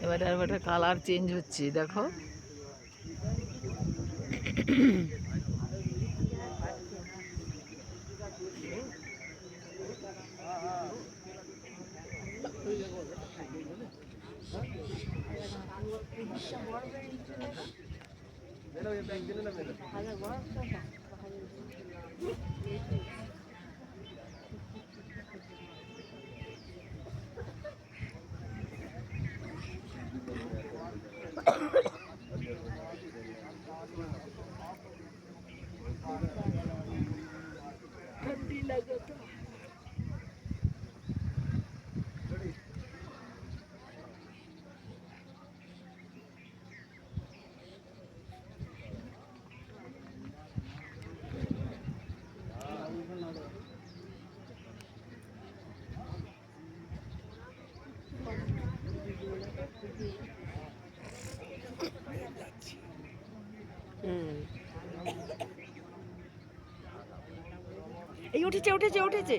এবারে আর একটা colour change হচ্ছে দেখো। এই উঠেছে উঠেছে উঠেছে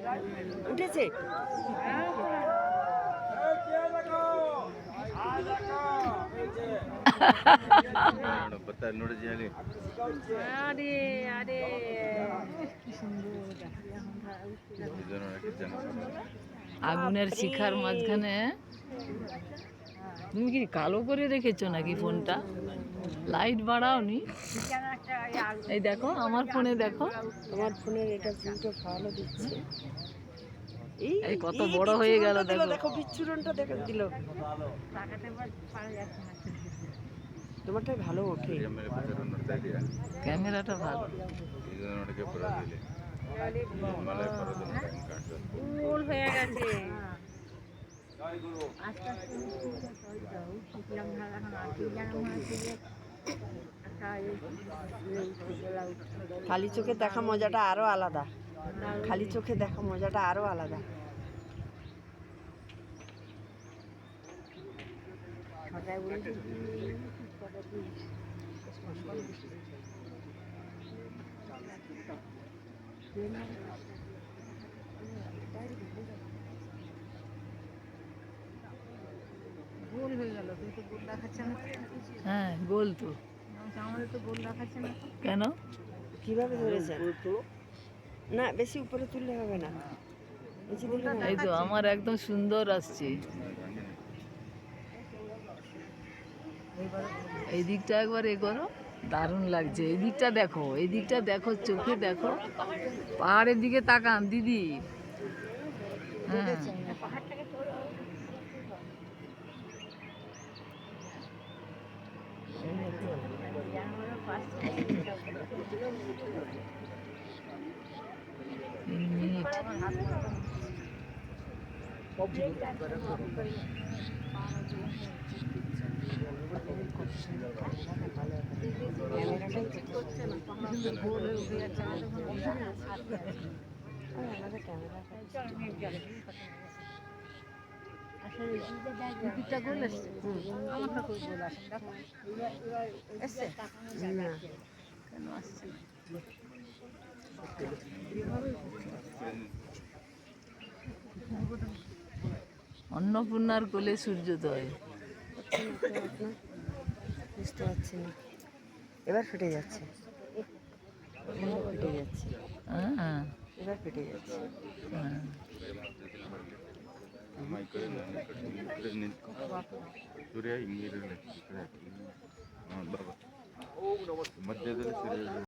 উঠেছে। আগুনের শিখার মাঝখানে তুমি কি কালো করে রেখেছো নাকি ফোনটা? লাইট বাড়াওনি? এই দেখো আমার ফোনে দেখো, তোমার ফোনের এটা জুমটা ভালো দিচ্ছে। এই কত বড় হয়ে গেল দেখো। দেখো বিচ্ছুরণটা দেখো দিল। তোমারটাই ভালো ওঠে, ক্যামেরাটা ভালো। ফুল হয়ে গেছে। খালি চোখে দেখা মজাটা আরো আলাদা, খালি চোখে দেখা মজাটা আরো আলাদা। গোল হয়ে গেল, তুই তো গোল দেখাচ্ছে না। হ্যাঁ গোল তো। আমাদের তো গোল দেখাচ্ছে না। কেন? কিভাবে ধরেছেন? না বেশি উপরে তুললে হবে না। এই তো আমার একদম সুন্দর আসছে। এই দিকটা একবার এ করো, দারুণ লাগছে। এই দিকটা দেখো, এই দিকটা দেখো, চোখে দেখো, পাহাড়ের দিকে তাকান দিদি। হ্যাঁ মিনিট। অন্নপূর্ণার কোলে সূর্যোদয়। বুঝতে পারছি না, এবার ফেটে যাচ্ছে, ফেটে যাচ্ছে, হ্যাঁ এবার ফেটে যাচ্ছে। হ্যাঁ